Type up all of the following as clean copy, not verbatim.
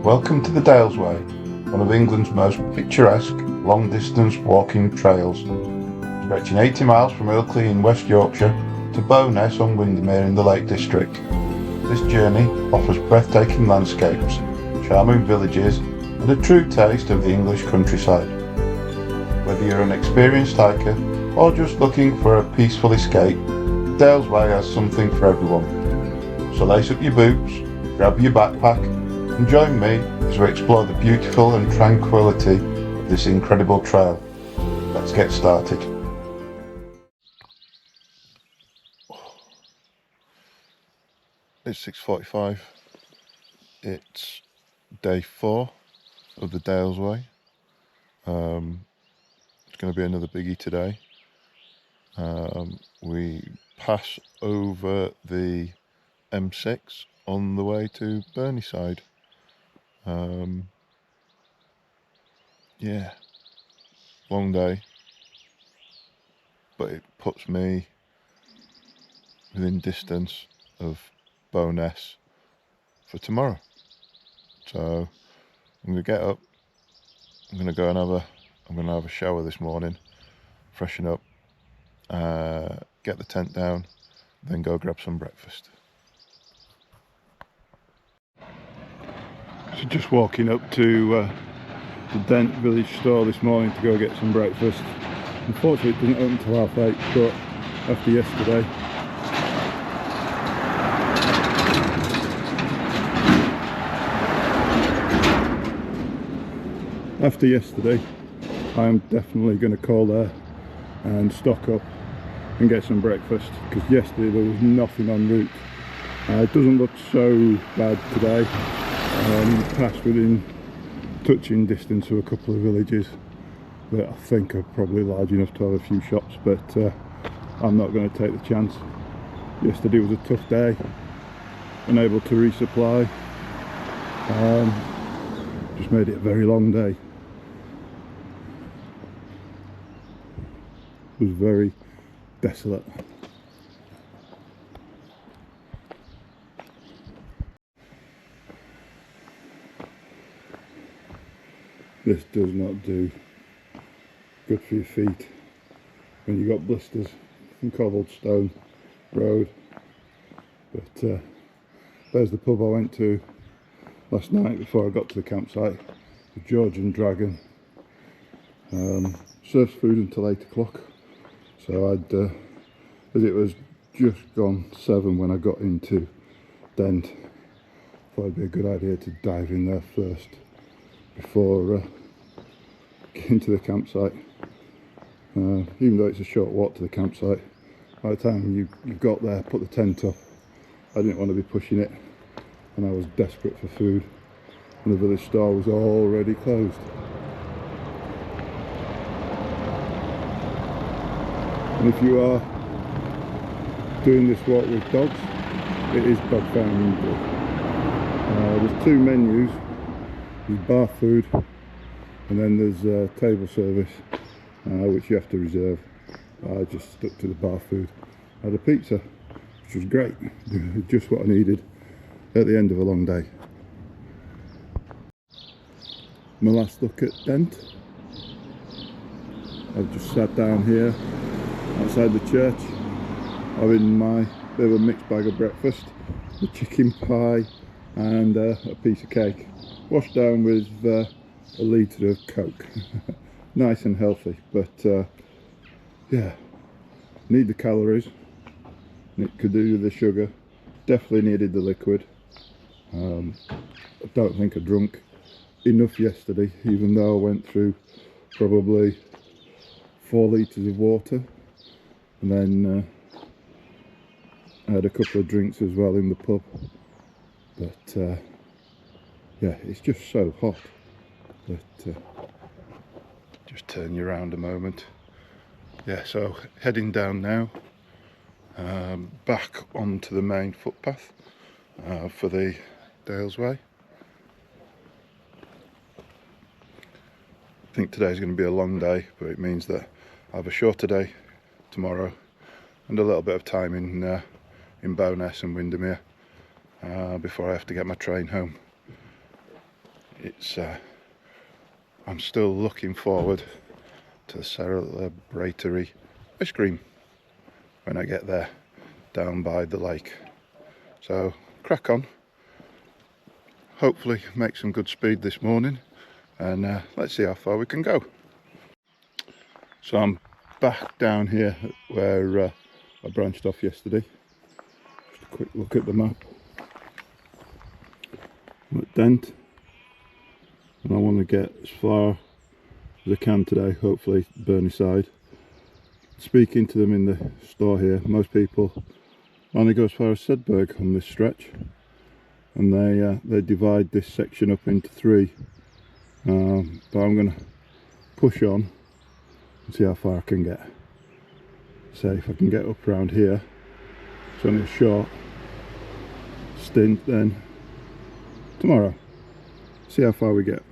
Welcome to the Dales Way, one of England's most picturesque long-distance walking trails, stretching 80 miles from Ilkley in West Yorkshire to Bowness-on-Windermere in the Lake District. This journey offers breathtaking landscapes, charming villages and a true taste of the English countryside. Whether you're an experienced hiker or just looking for a peaceful escape, the Dales Way has something for everyone. So lace up your boots, grab your backpack and join me as we explore the beautiful and tranquility of this incredible trail. Let's get started. It's 6:45. It's day 4 of the Dales Way. It's going to be another biggie today. We pass over the M6 on the way to Burneside. Yeah, long day, but it puts me within distance of Bowness for tomorrow. So I'm going to get up, I'm going to go and have a shower this morning, freshen up, get the tent down, then go grab some breakfast. So just walking up to the Dent village store this morning to go get some breakfast. Unfortunately it doesn't open until 8:30, but after yesterday I am definitely going to call there and stock up and get some breakfast, because yesterday there was nothing en route. It doesn't look so bad today. Passed within touching distance of a couple of villages that I think are probably large enough to have a few shops, but I'm not going to take the chance. Yesterday was a tough day, unable to resupply, just made it a very long day. It was very desolate. This does not do good for your feet when you got blisters from cobblestone road. But there's the pub I went to last night before I got to the campsite, the Georgian Dragon. Serves food until 8 o'clock, so as it was just gone 7 when I got into Dent, thought it'd be a good idea to dive in there first before getting to the campsite. Even though it's a short walk to the campsite, by the time you got there, put the tent up, I didn't want to be pushing it, and I was desperate for food, and the village store was already closed. And if you are doing this walk with dogs, it is dog friendly. There's 2 menus. There's bar food, and then there's table service, which you have to reserve. I just stuck to the bar food. I had a pizza, which was great, just what I needed at the end of a long day. My last look at Dent. I've just sat down here outside the church, having my bit of a mixed bag of breakfast, the chicken pie and a piece of cake, washed down with a litre of Coke. Nice and healthy, but yeah, need the calories, it could do with the sugar, definitely needed the liquid. I don't think I drunk enough yesterday, even though I went through probably 4 litres of water, and then I had a couple of drinks as well in the pub. But yeah, it's just so hot. But just turn you around a moment. Yeah, so heading down now, back onto the main footpath for the Dales Way. I think today's going to be a long day, but it means that I have a shorter day tomorrow and a little bit of time in Bowness and Windermere before I have to get my train home. it's I'm still looking forward to the celebratory ice cream when I get there down by the lake. So crack on, hopefully make some good speed this morning, and let's see how far we can go. So I'm back down here where I branched off yesterday. Just a quick look at the map. I'm at Dent, and I want to get as far as I can today, hopefully Burneside. Speaking to them in the store here, most people only go as far as Sedbergh on this stretch, and they divide this section up into 3. But I'm going to push on and see how far I can get. Say if I can get up around here, it's only a short stint, then tomorrow see how far we get.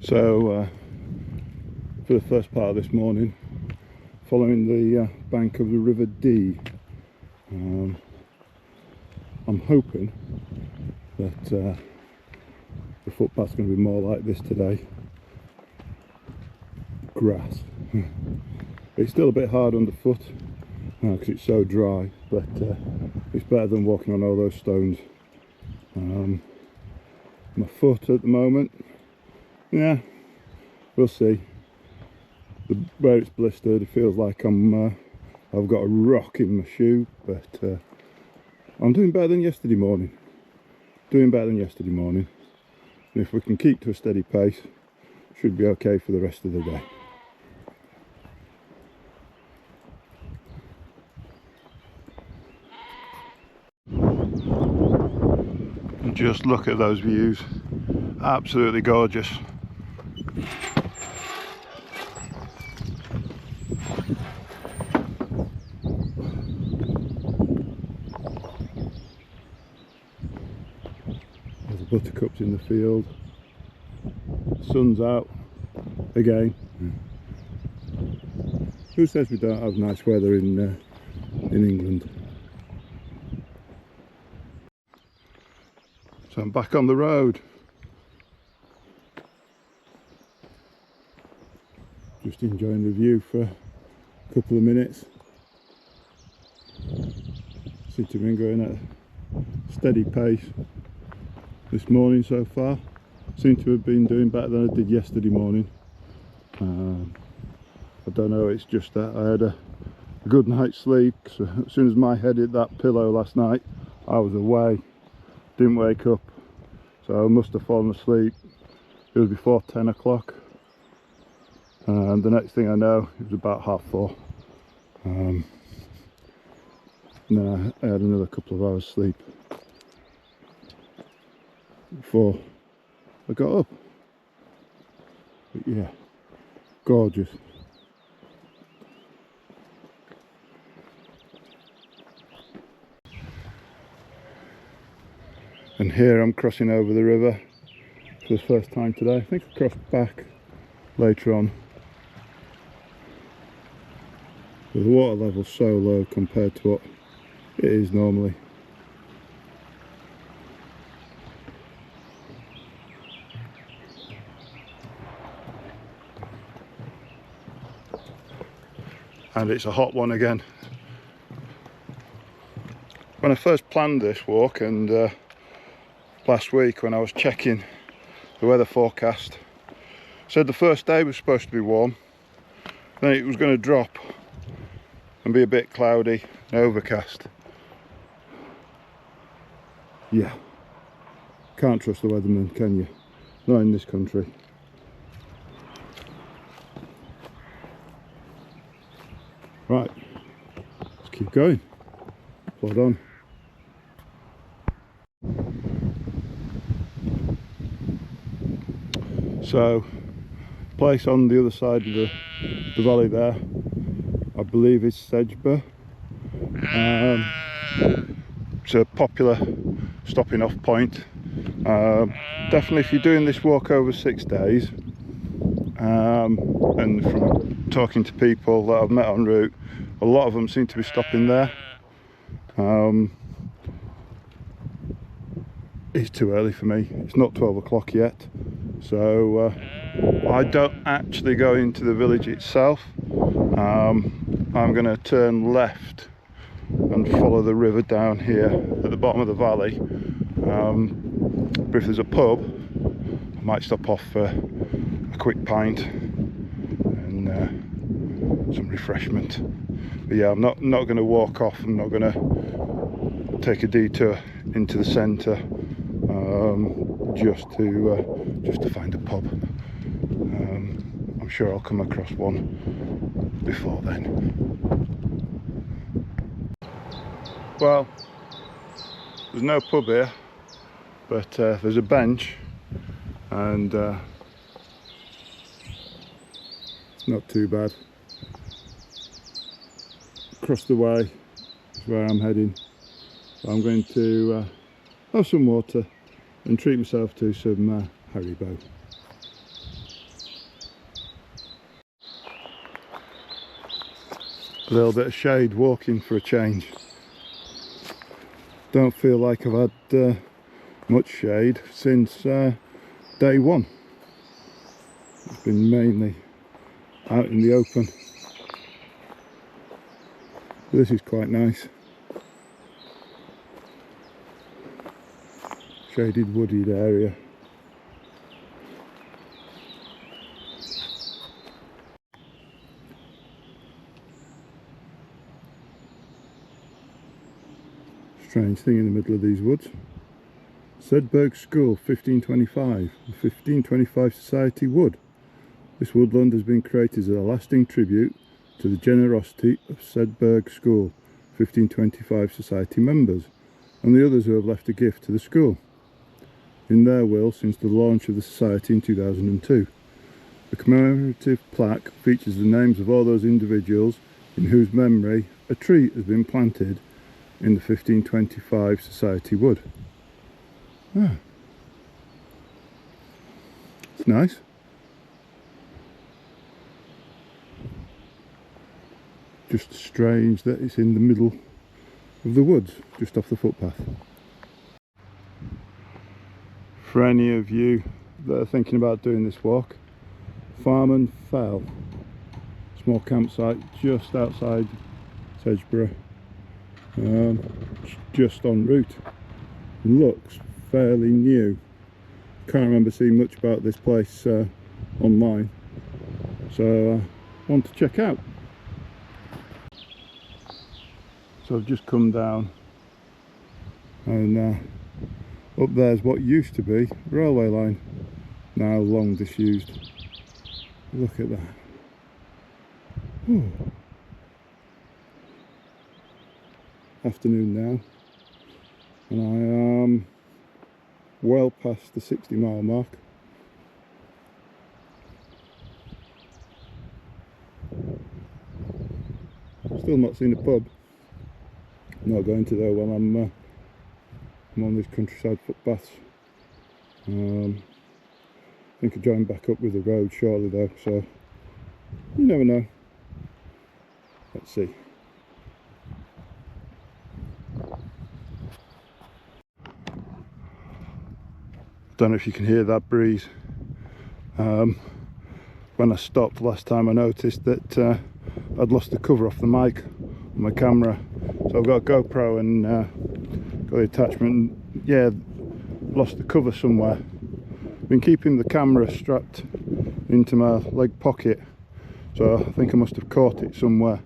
So for the first part of this morning, following the bank of the River Dee, I'm hoping that the footpath's going to be more like this today. Grass. It's still a bit hard underfoot because it's so dry, but it's better than walking on all those stones. My foot at the moment, yeah, we'll see. Where it's blistered, it feels like I've got a rock in my shoe, but I'm doing better than yesterday morning. And if we can keep to a steady pace, should be okay for the rest of the day. And just look at those views, absolutely gorgeous. Buttercups in the field, sun's out again. Who says we don't have nice weather in England? So I'm back on the road, just enjoying the view for a couple of minutes. Seem to have been going at a steady pace this morning so far. Seem to have been doing better than I did yesterday morning. I don't know, it's just that I had a good night's sleep. So as soon as my head hit that pillow last night, I was away, didn't wake up, so I must have fallen asleep. It was before 10 o'clock, and the next thing I know, it was about 4:30. And then I had another couple of hours sleep before I got up. But yeah, gorgeous. And here I'm crossing over the river for the first time today. I think I'll cross back later on. The water level's so low compared to what it is normally. And it's a hot one again. When I first planned this walk, and last week when I was checking the weather forecast, said the first day was supposed to be warm, then it was going to drop and be a bit cloudy and overcast. Yeah, can't trust the weatherman, can you? Not in this country. Right, let's keep going. Plod on. So, place on the other side of the valley there, I believe is Sedbergh. It's a popular stopping off point. Definitely if you're doing this walk over 6 days, and from talking to people that I've met en route, a lot of them seem to be stopping there. It's too early for me. It's not 12 o'clock yet, so I don't actually go into the village itself. I'm going to turn left and follow the river down here at the bottom of the valley. But if there's a pub, I might stop off for a quick pint and some refreshment. But yeah, I'm not going to walk off. I'm not going to take a detour into the centre just to find a pub. I'm sure I'll come across one before then. Well, there's no pub here, but there's a bench, and it's not too bad. Across the way is where I'm heading. So I'm going to have some water and treat myself to some Haribo. A little bit of shade walking for a change. Don't feel like I've had much shade since day one. It's been mainly out in the open. This is quite nice. Shaded, wooded area. Strange thing in the middle of these woods. Sedbergh School, 1525. The 1525 Society Wood. This woodland has been created as a lasting tribute to the generosity of Sedbergh School, 1525 Society members, and the others who have left a gift to the school in their will since the launch of the society in 2002. The commemorative plaque features the names of all those individuals in whose memory a tree has been planted in the 1525 Society Wood. Ah. It's nice. Just strange that it's in the middle of the woods, just off the footpath. For any of you that are thinking about doing this walk, Farman Fell, small campsite just outside Sedbergh, just en route. Looks fairly new. Can't remember seeing much about this place online, so want to check out. So I've just come down, and up there's what used to be railway line, now long disused. Look at that. Ooh. Afternoon now, and I am well past the 60-mile mark. Still not seen a pub. Not going to there while I'm on these countryside footpaths. I think I'll join back up with the road shortly though, so you never know. Let's see. Don't know if you can hear that breeze. When I stopped last time, I noticed that I'd lost the cover off the mic on my camera, so I've got a GoPro and got the attachment. Yeah, lost the cover somewhere. Been keeping the camera strapped into my leg pocket, so I think I must have caught it somewhere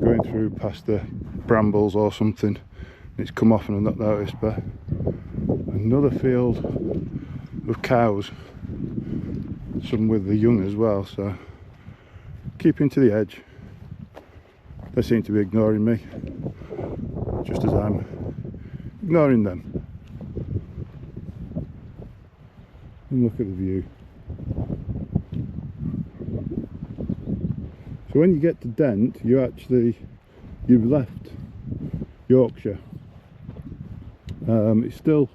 going through past the brambles or something. It's come off and I've not noticed. But another field of cows, some with the young as well, so keeping to the edge. They seem to be ignoring me, just as I'm ignoring them. And look at the view. So when you get to Dent, you've left Yorkshire. It's still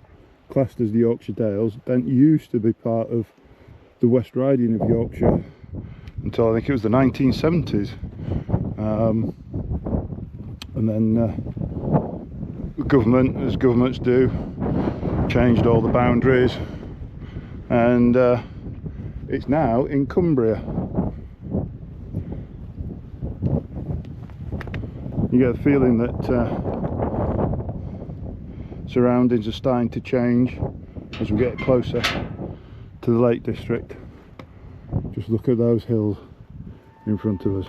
classed as the Yorkshire Dales. Dent used to be part of the West Riding of Yorkshire until I think it was the 1970s, and then the government, as governments do, changed all the boundaries, and it's now in Cumbria. You get a feeling that surroundings are starting to change as we get closer to the Lake District. Just look at those hills in front of us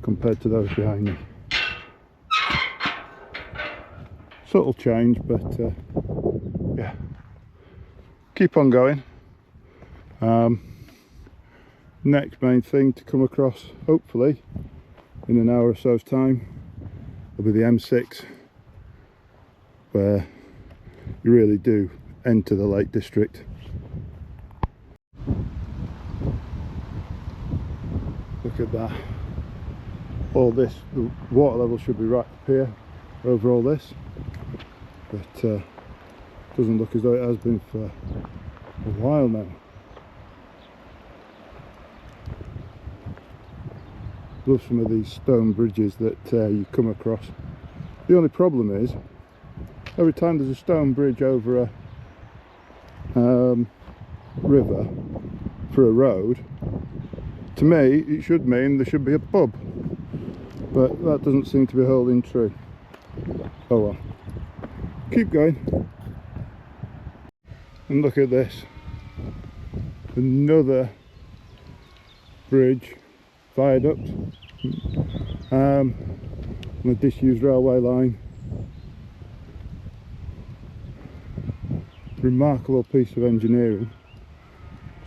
compared to those behind me. Subtle change, but yeah, keep on going. Next main thing to come across, hopefully in an hour or so's time, will be the M6, where you really do enter the Lake District. Look at that. All this, the water level should be right up here over all this, but doesn't look as though it has been for a while now. Love some of these stone bridges that you come across. The only problem is, every time there's a stone bridge over a river for a road, to me it should mean there should be a pub, but that doesn't seem to be holding true. Oh well, keep going. And look at this, another bridge, viaduct on the disused railway line. Remarkable piece of engineering.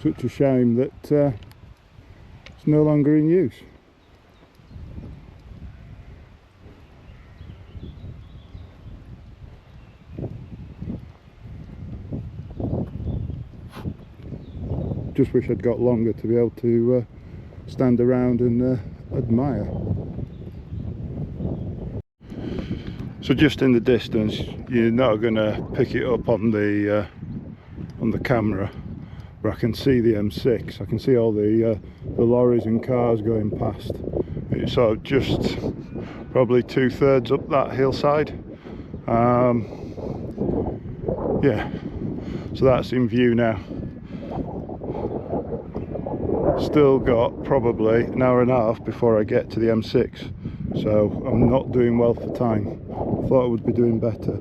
Such a shame that it's no longer in use. Just wish I'd got longer to be able to stand around and admire. So just in the distance, you're not going to pick it up on the camera, but I can see the M6. I can see all the lorries and cars going past. It's sort of just probably 2/3 up that hillside. Yeah, so that's in view now. Still got probably an hour and a half before I get to the M6, so I'm not doing well for time. I thought I would be doing better.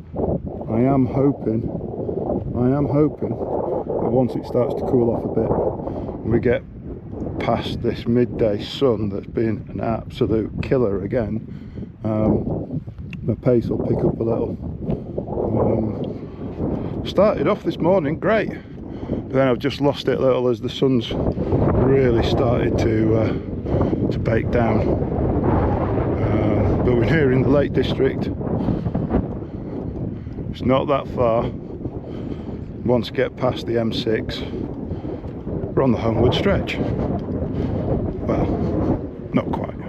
I am hoping that once it starts to cool off a bit and we get past this midday sun that's been an absolute killer again, my pace will pick up a little. Started off this morning great, but then I've just lost it a little as the sun's really started to bake down. But we're here in the Lake District. It's not that far. Once we get past the M6, we're on the homeward stretch. Well, not quite.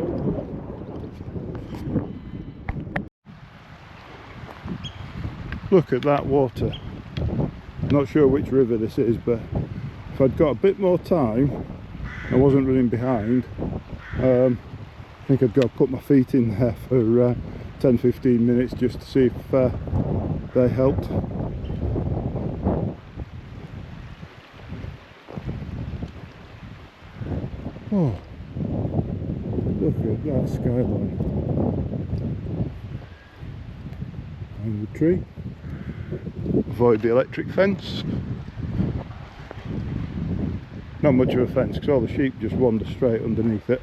Look at that water. Not sure which river this is, but if I'd got a bit more time, I wasn't running behind, I think I'd go put my feet in there for 10-15 minutes just to see if they helped. Oh, look at that skyline. Behind the tree. Avoid the electric fence. Not much of a fence because all the sheep just wander straight underneath it.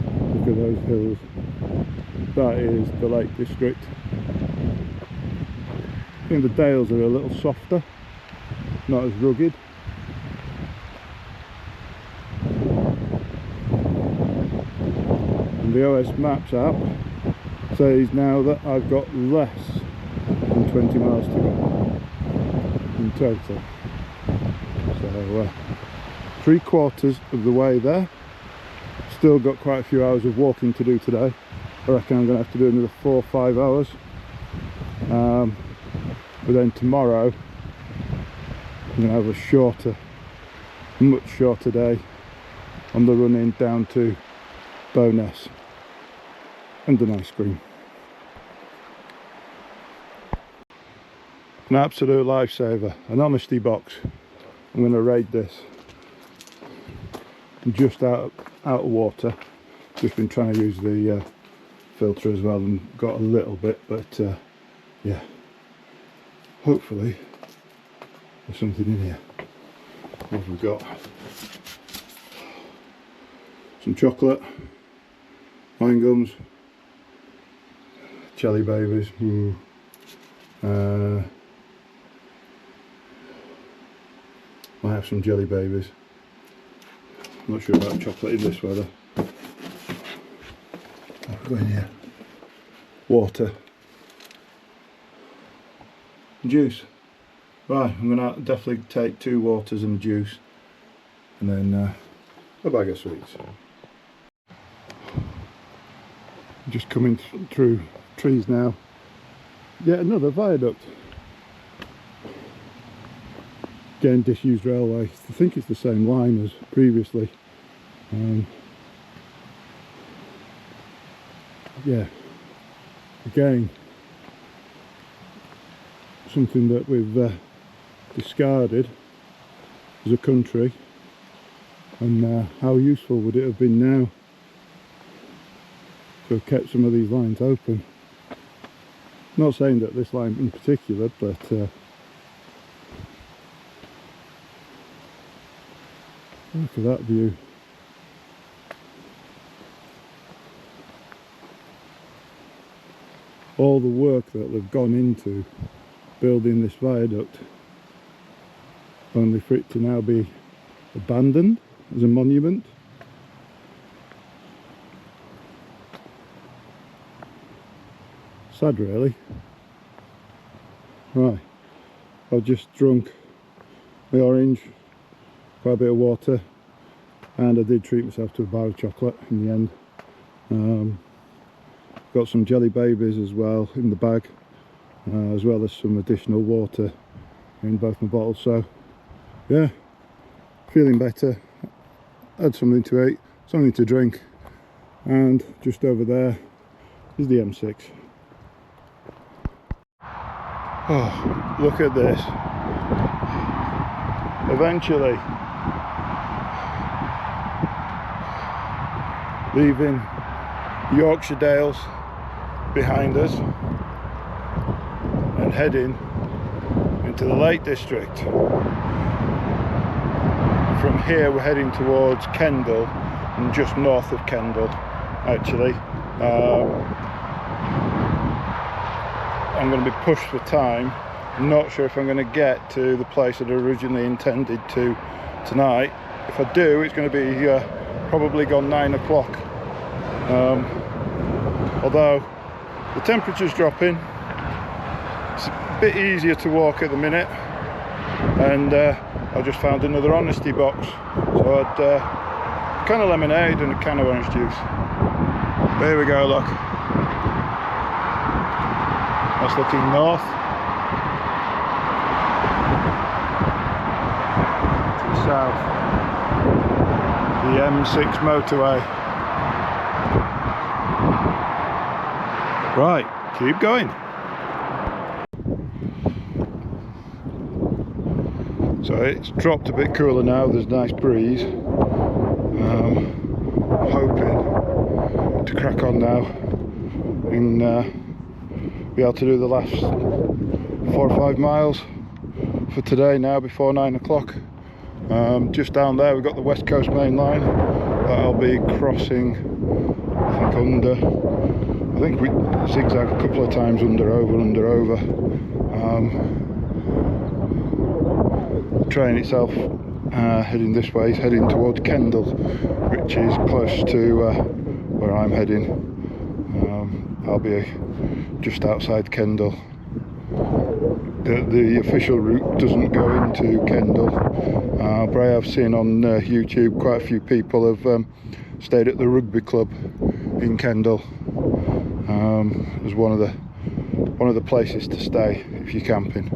Look at those hills. That is the Lake District. I think the Dales are a little softer, not as rugged. And the OS Maps app says now that I've got less than 20 miles to go in total. So 3/4 of the way there. Still got quite a few hours of walking to do today. I reckon I'm going to have to do another 4 or 5 hours. But then tomorrow I'm going to have a shorter much shorter day on the run in down to Bowness and an ice cream. An absolute lifesaver, an honesty box. I'm going to raid this. I'm just out of water. Just been trying to use the filter as well and got a little bit, but yeah, hopefully there's something in here. What have we got? Some chocolate, wine gums, jelly babies. Might have some jelly babies. I'm not sure about chocolate in this weather. I'll go in here. Water. Juice. Right, I'm going to definitely take 2 waters and juice. And then a bag of sweets. Just coming through trees now. Yet another viaduct. Again, disused railway. I think it's the same line as previously. Yeah, again, something that we've discarded as a country, and how useful would it have been now to have kept some of these lines open. Not saying that this line in particular, but look at that view. All the work that they've gone into building this viaduct, only for it to now be abandoned as a monument. Sad really. Right, I've just drunk my orange, quite a bit of water, and I did treat myself to a bar of chocolate in the end. Got some jelly babies as well in the bag, as well as some additional water in both my bottles. So yeah, feeling better. Had something to eat, something to drink, and just over there is the M6. Oh, look at this. Eventually leaving Yorkshire Dales behind us and heading into the Lake District. From here we're heading towards Kendal, and just north of Kendal actually. I'm going to be pushed for time. I'm not sure if I'm going to get to the place that I originally intended to tonight. If I do, it's going to be probably gone 9 o'clock. Although the temperature's dropping, it's a bit easier to walk at the minute, and I just found another honesty box. So I'd a can of lemonade and a can of orange juice. There we go, look. That's looking north. To the south. The M6 motorway. Right, keep going. So it's dropped a bit cooler now, there's a nice breeze. I'm hoping to crack on now and be able to do the last 4 or 5 miles for today now before 9 o'clock. Just down there we've got the West Coast main line that I'll be crossing, I think we zigzag a couple of times under over. The train itself heading this way is heading towards Kendal, which is close to where I'm heading. I'll be just outside Kendal. The official route doesn't go into Kendal, but I have seen on YouTube quite a few people have stayed at the rugby club in Kendal as one of the places to stay if you're camping.